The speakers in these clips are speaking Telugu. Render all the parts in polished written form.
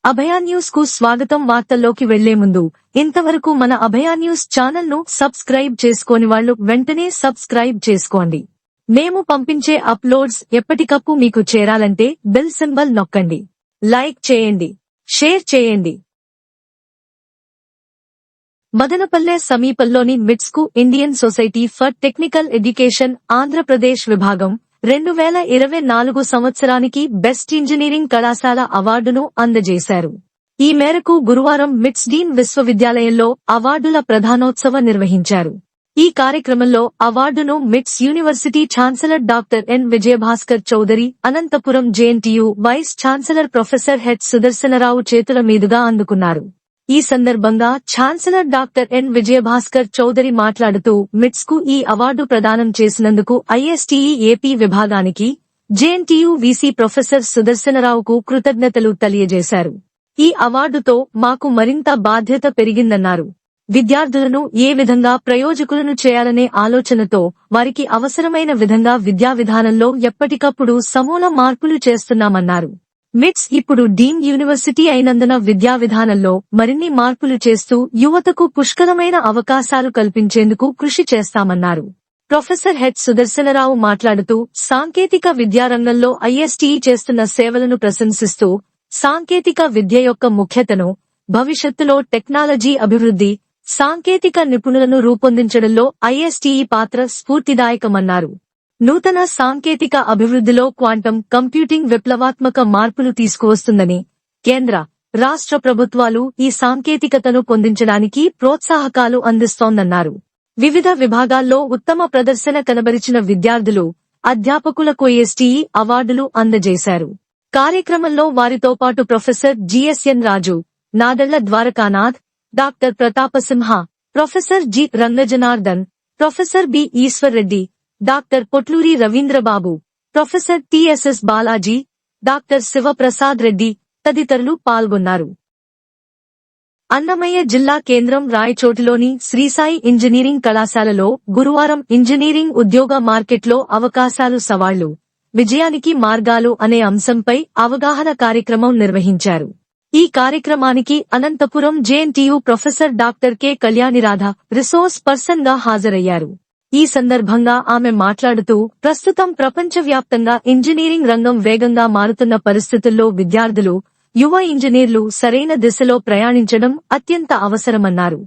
అభయ న్యూస్ కు స్వాగతం. వార్తల్లోకి వెళ్లే ముందు ఇంతవరకు మన అభయ న్యూస్ ఛానల్ ను సబ్స్క్రైబ్ చేసుకోని వాళ్ళు వెంటనే సబ్స్క్రైబ్ చేసుకోండి. మేము పంపించే అప్లోడ్స్ ఎప్పటికప్పుడు మీకు చేరాలంటే బెల్ సింబల్ నొక్కండి. లైక్ చేయండి, షేర్ చేయండి. మదనపల్లె సమీపంలోని మిట్స్ కు Indian society for technical education Andhra Pradesh విభాగం 2024 సంవత్సరానికి బెస్ట్ ఇంజనీరింగ్ కళాశాల అవార్డును అందజేశారు. ఈ మేరకు గురువారం మిట్స్ డీన్ విశ్వవిద్యాలయంలో అవార్డుల ప్రధానోత్సవ నిర్వహించారు. ఈ కార్యక్రమంలో అవార్డును MITS university chancellor doctor N Vijayabhaskar Chowdary, Anantapuram JNTU vice chancellor professor H Sudarshana Rao చేతుల మీదుగా అందుకున్నారు. ఈ సందర్భంగా chancellor doctor N Vijayabhaskar Chowdary మాట్లాడుతూ మిట్స్ కు ఈ అవార్డు ప్రదానం చేసినందుకు ఐఎస్టీఈ ఏపీ విభాగానికి, జేఎన్టీయూ వీసీ ప్రొఫెసర్ సుదర్శనరావుకు కృతజ్ఞతలు తెలియజేశారు. ఈ అవార్డుతో మాకు మరింత బాధ్యత పెరిగిందన్నారు. విద్యార్థులను ఏ విధంగా ప్రయోజకులను చేయాలనే ఆలోచనతో వారికి అవసరమైన విధంగా విద్యా విధానంలో ఎప్పటికప్పుడు సమూల మార్పులు చేస్తున్నామన్నారు. మిట్స్ ఇప్పుడు డీమ్డ్ యూనివర్సిటీ అయినందున విద్యా విధానంలో మరిన్ని మార్పులు చేస్తూ యువతకు పుష్కలమైన అవకాశాలు కల్పించేందుకు కృషి చేస్తామన్నారు. ప్రొఫెసర్ హెచ్ సుదర్శనరావు మాట్లాడుతూ సాంకేతిక విద్యారంగంలో ఐఎస్టీఈ చేస్తున్న సేవలను ప్రశంసిస్తూ సాంకేతిక విద్య యొక్క ముఖ్యతను, భవిష్యత్తులో టెక్నాలజీ అభివృద్ధి, సాంకేతిక నిపుణులను రూపొందించడంలో ఐఎస్టీఈ పాత్ర స్ఫూర్తిదాయకమన్నారు. నూతన సాంకేతిక అభివృద్ధిలో క్వాంటం కంప్యూటింగ్ విప్లవాత్మక మార్పులు తీసుకువస్తుందని, కేంద్ర, రాష్ట్ర ప్రభుత్వాలు ఈ సాంకేతికతను పొందించడానికి ప్రోత్సాహకాలు అందిస్తోందన్నారు. వివిధ విభాగాల్లో ఉత్తమ ప్రదర్శన కనబరిచిన విద్యార్థులు, అధ్యాపకులకు ఐఎస్టీఈ అవార్డులు అందజేశారు. కార్యక్రమంలో వారితో పాటు professor GSN Raju, Nadella Dwarakanath, doctor Pratapasimha, professor G Rangajanardhan, professor B Eswarreddy, doctor Potluri Ravindrababu, professor TSS Balaji, doctor Sivaprasad Reddy తదితరులు పాల్గొన్నారు. అన్నమయ్య జిల్లా కేంద్రం రాయచోటిలోని శ్రీసాయి ఇంజనీరింగ్ కళాశాలలో గురువారం ఇంజనీరింగ్ ఉద్యోగ మార్కెట్లో అవకాశాలు, సవాళ్లు, విజయానికి మార్గాలు అనే అంశంపై అవగాహన కార్యక్రమం నిర్వహించారు. ఈ కార్యక్రమానికి Anantapur JNTU professor doctor K Kalyaniradha resource person గా హాజరయ్యారు. ఈ సందర్భంగా ఆమె మాట్లాడుతూ ప్రస్తుతం ప్రపంచవ్యాప్తంగా ఇంజనీరింగ్ రంగం వేగంగా మారుతున్న పరిస్థితుల్లో విద్యార్థులు, యువ ఇంజనీర్లు సరైన దిశలో ప్రయాణించడం అత్యంత అవసరమన్నారు.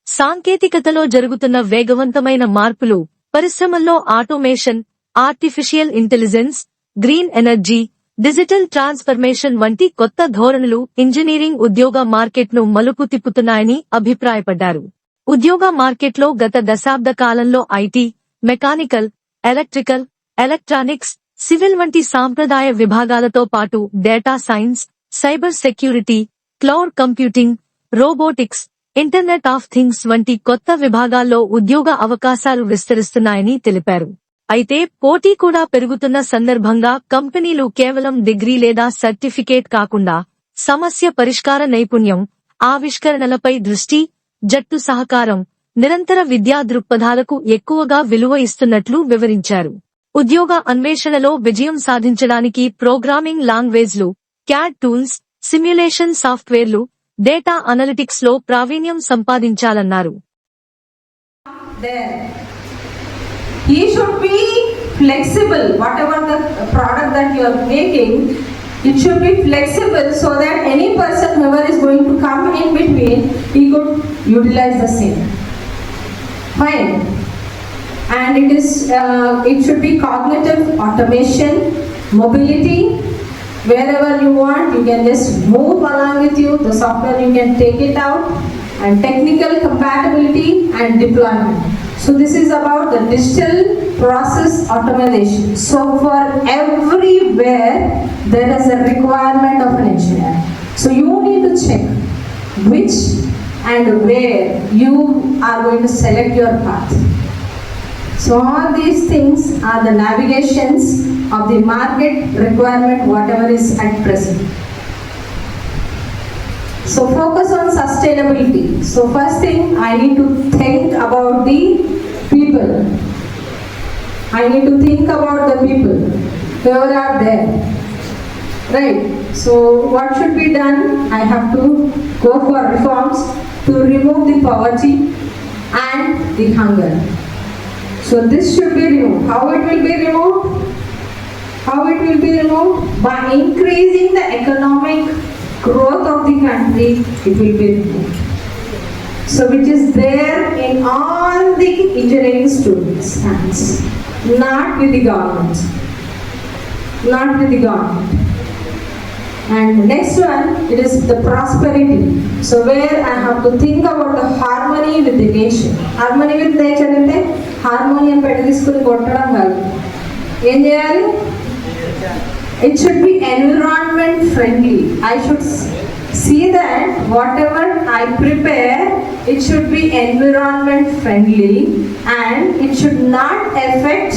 సాంకేతికతలో జరుగుతున్న వేగవంతమైన మార్పులు, పరిశ్రమల్లో automation, artificial intelligence, green energy, digital transformation వంటి కొత్త ధోరణులు ఇంజనీరింగ్ ఉద్యోగ మార్కెట్ను మలుపు తిప్పుతున్నాయని అభిప్రాయపడ్డారు. ఉద్యోగ మార్కెట్లో గత దశాబ్ద కాలంలో IT, mechanical, electrical, electronics, civil వంటి సాంప్రదాయ విభాగాలతో పాటు data science, cyber security, cloud computing, robotics, internet of things వంటి కొత్త విభాగాల్లో ఉద్యోగ అవకాశాలు విస్తరిస్తున్నాయని తెలిపారు. అయితే పోటీ కూడా పెరుగుతున్న సందర్భంగా కంపెనీలు కేవలం డిగ్రీ లేదా సర్టిఫికేట్ కాకుండా సమస్య పరిష్కార నైపుణ్యం, ఆవిష్కరణలపై దృష్టి, జట్టు సహకారం, నిరంతర విద్యా దృక్పథాలకు ఎక్కువగా విలువ ఇస్తున్నట్లు వివరించారు. ఉద్యోగ అన్వేషణలో విజయం సాధించడానికి ప్రోగ్రామింగ్ లాంగ్వేజ్లు, క్యాడ్ టూల్స్, సిమ్యులేషన్ సాఫ్ట్వేర్లు, డేటా అనలిటిక్స్ లో ప్రావీణ్యం సంపాదించాలన్నారు. He should be flexible. Whatever the product that you are making, it should be flexible so that any person whoever is going to come in between, he could utilize the same. Fine. And it should be cognitive automation, mobility. Wherever you want, you can just move along with you. The software you can take it out, and technical compatibility and deployment. So this is about the digital process automation. So for everywhere there is a requirement of an engineer. So you need to check which and where you are going to select your path. So all these things are the navigations of the market requirement, whatever is at present. So focus on sustainability. So first thing, I need to think about the people. I need to think about the people who are there. Right. So what should be done? I have to go for reforms to remove the poverty and the hunger. So this should be removed. How it will be removed? How it will be removed? By increasing the economic growth of the country, it will be removed. So which is there in all the engineering students' hands, not with the government. Not with the government. And next one, it is the prosperity. So where I have to think about the harmony with the nation. Harmony with nature అంటే హార్మోనియం పెట్టి తీసుకుని కొట్టడం కాదు. ఏం చేయాలి? It should be environment friendly. I should see that whatever I prepare, it should be environment friendly and it should not affect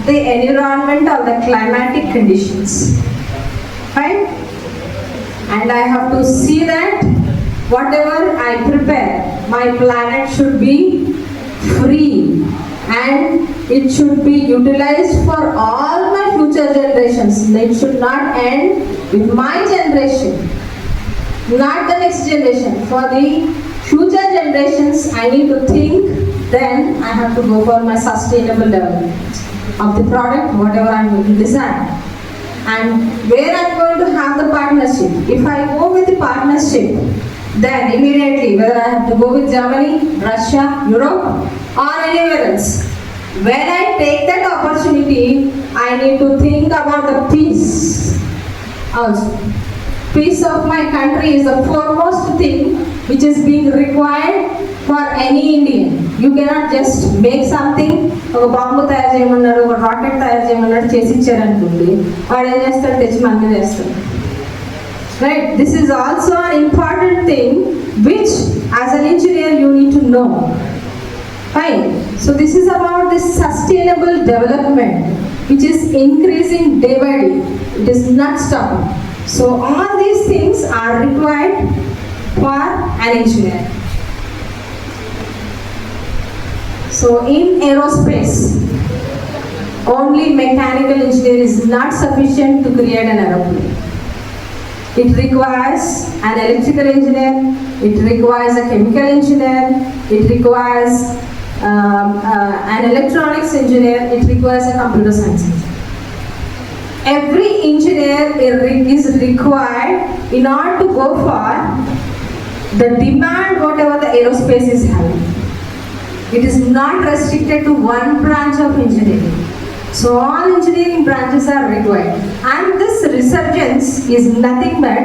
the environment or the climatic conditions. Right? And I have to see that whatever I prepare, my planet should be free and it should be utilized for all my future generations. It should not end with my generation, not the next generation. For the future generations, I need to think, then I have to go for my sustainable development of the product, whatever I am going to design. And where I am going to have the partnership. If I go with the partnership, then immediately whether I have to go with Germany, Russia, Europe or anywhere else. When I take that opportunity, I need to think about the peace also. Peace of my country is the foremost thing which is being required for any Indian. You cannot just make something, ఒక బాంబు తయారు చేయమన్నాడు, ఒక రాకెట్ తయారు చేయమన్నాడు, చేసి ఇచ్చారనుకోండి, వాడు ఏం చేస్తాడు? తెచ్చి మన చేస్తాడు. Right? This is also an important thing which as an engineer you need to know. Fine. So this is about this sustainable development which is increasing day by day. It is not stopping. So all these things are required for an engineer. So in aerospace, only mechanical engineer is not sufficient to create an aeroplane. It requires an electrical engineer, it requires a chemical engineer, it requires an electronics engineer, it requires a computer science engineer. Every engineer is required in order to go for the demand whatever the aerospace is having. It is not restricted to one branch of engineering. So all engineering branches are required. And this resurgence is nothing but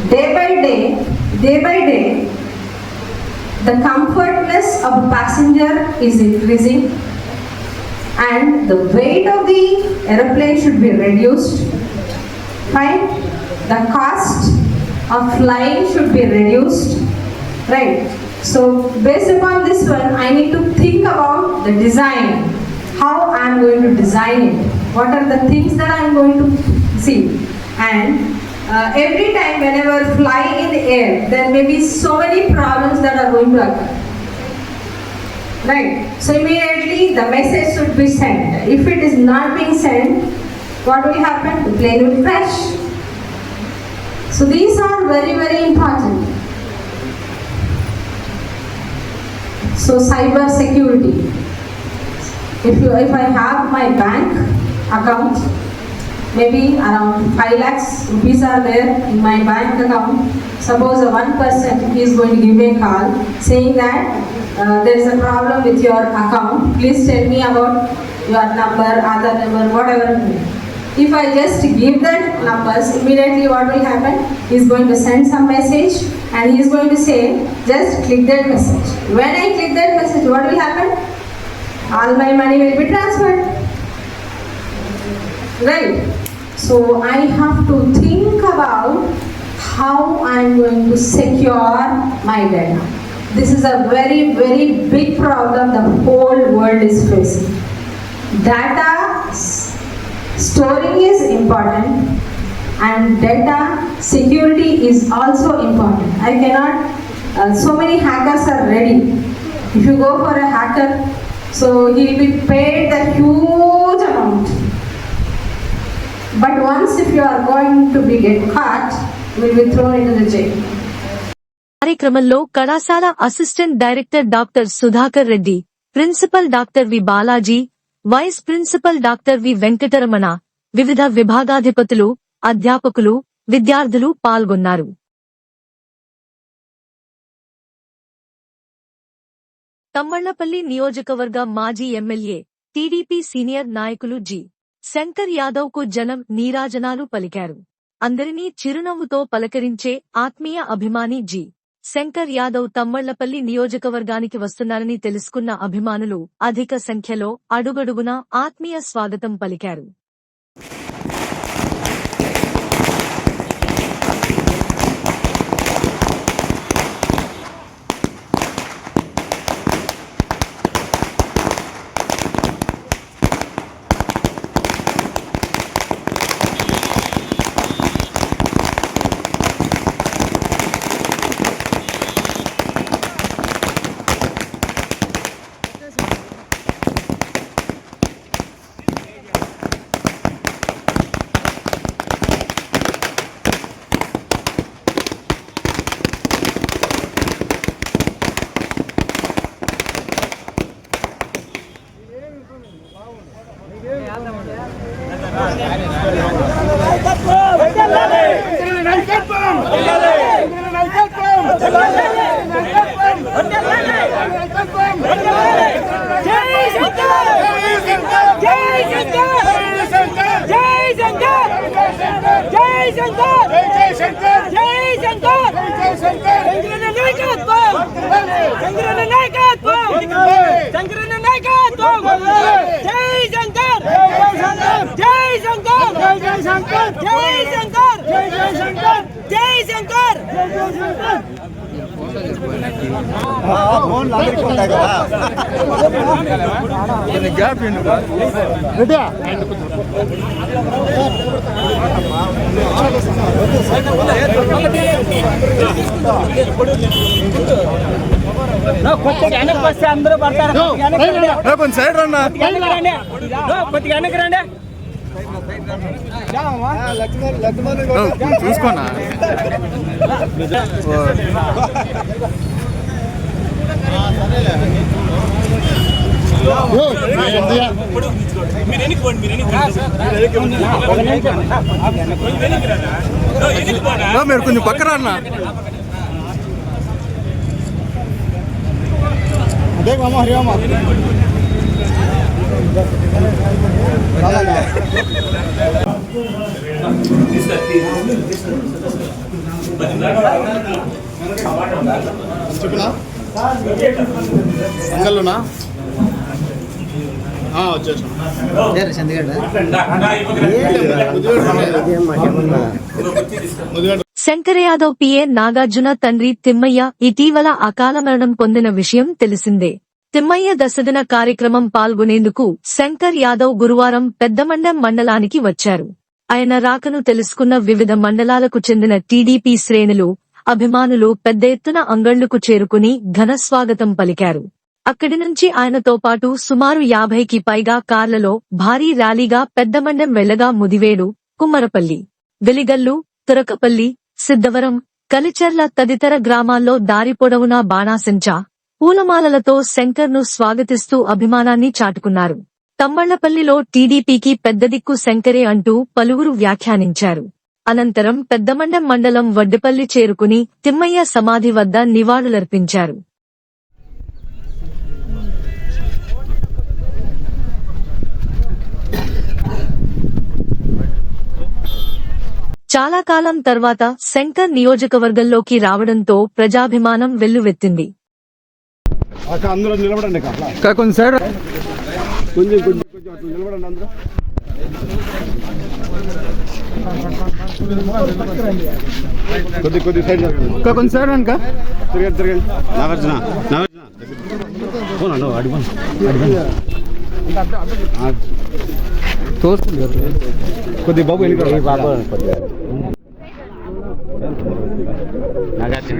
day by day, the comfortness of a passenger is increasing and the weight of the aeroplane should be reduced. Right? The cost of flying should be reduced. Right? So based upon this one, I need to think about the design. How I am going to design it. What are the things that I am going to see. And every time whenever fly in the air, there may be so many problems that are going to occur. Right? So immediately the message should be sent. If it is not being sent, what will happen? The plane will crash. So these are very, very important. So cyber security. If I have my bank account, maybe around 5 lakhs rupees are there in my bank account. Suppose one person is going to give me a call saying that there is a problem with your account. Please tell me about your number, Aadhaar number, whatever. If I just give that numbers, immediately what will happen? He is going to send some message and he is going to say, just click that message. When I click that message, what will happen? All my money will be transferred. Right? So I have to think about how I am going to secure my data. This is a very, very big problem the whole world is facing. Data storing is important and data security is also important. I cannot, so many hackers are ready. If you go for a hacker, so he will be paid the huge amount. But once if you are going to be get caught, you will be thrown into the jail. కార్యక్రమంలో కళాశాల assistant director doctor Sudhakar Reddy, principal doctor V Balaji, vice principal doctor V Venkataramana, వివిధ విభాగాధిపతులు, అధ్యాపకులు, విద్యార్థులు పాల్గొన్నారు. తమ్మళ్లపల్లి నియోజకవర్గ మాజీ ఎమ్మెల్యే, టీడీపీ సీనియర్ నాయకులు జి. శంకర్ యాదవ్ కు జనం నీరాజనాలు పలికారు. అందరినీ చిరునవ్వుతో పలకరించే ఆత్మీయ అభిమాని జి. శంకర్ యాదవ్ తమ్మళ్లపల్లి నియోజకవర్గానికి వస్తున్నారని తెలుసుకున్న అభిమానులు అధిక సంఖ్యలో అడుగడుగునా ఆత్మీయ స్వాగతం పలికారు. అందరూ పడతారు. కొంచెం సైడ్ రండి, కొద్దిగా వెనక్కి రండి. చూసుకోనా మీరు కొంచెం పక్కన అన్న. అదే మామ హరియామ అంగల్లోనా వచ్చేసాం. శంకర్ యాదవ్ పిఏ నాగార్జున తండ్రి తిమ్మయ్య ఇటీవల అకాల మరణం పొందిన విషయం తెలిసిందే. తిమ్మయ్య దశదిన కార్యక్రమం పాల్గొనేందుకు శంకర్ యాదవ్ గురువారం పెద్దమండం మండలానికి వచ్చారు. ఆయన రాకను తెలుసుకున్న వివిధ మండలాలకు చెందిన టీడీపీ శ్రేణులు, అభిమానులు పెద్ద ఎత్తున అంగళ్లకు చేరుకుని ఘన స్వాగతం పలికారు. అక్కడి నుంచి ఆయనతో పాటు సుమారు 50కి పైగా కార్లలో భారీ ర్యాలీగా పెద్దమండం వెళ్లగా ముదివేడు, కుమ్మరపల్లి, వెలిగల్లు, తురకపల్లి, సిద్ధవరం, కలిచెర్ల తదితర గ్రామాల్లో దారి పొడవునా బాణాసంచా, పూలమాలలతో శంకర్ను స్వాగతిస్తూ అభిమానాన్ని చాటుకున్నారు. తమ్మళ్లపల్లిలో టీడీపీకి పెద్దదిక్కు శంకరే అంటూ పలువురు వ్యాఖ్యానించారు. అనంతరం పెద్దమండం మండలం వడ్డిపల్లి చేరుకుని తిమ్మయ్య సమాధి వద్ద నివాళులర్పించారు. చాలా కాలం తర్వాత శంకర్ నియోజకవర్గంలోకి రావడంతో ప్రజాభిమానం వెల్లువెత్తింది. అందరూ నిలబడండి, కొంచెం సైడ్ కొంచెం నిలబడండి అందరూ. కొద్ది సైడ్ కొంచెం సైడ్ అనుక తిరగండి. నాగార్జున తోస్తుంది కొద్ది బాబు వెళ్ళి బాబు నాగార్జున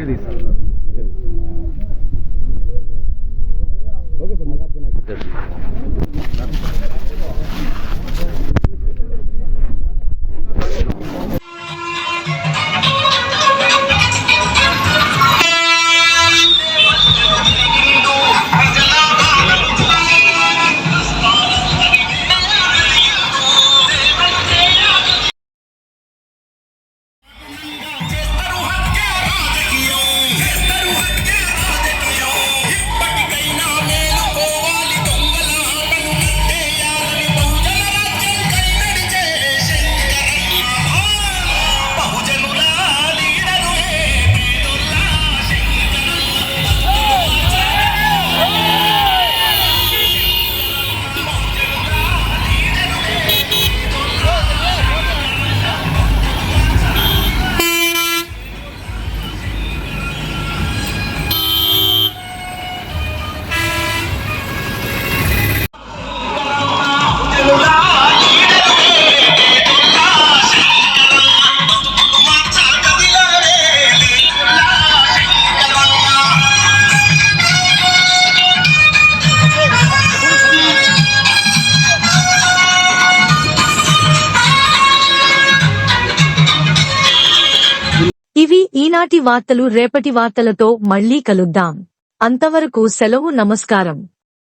ఈనాటి వార్తలు రేపటి వార్తలతో మళ్ళీ కలుద్దాం. అంతవరకు సెలవు. నమస్కారం.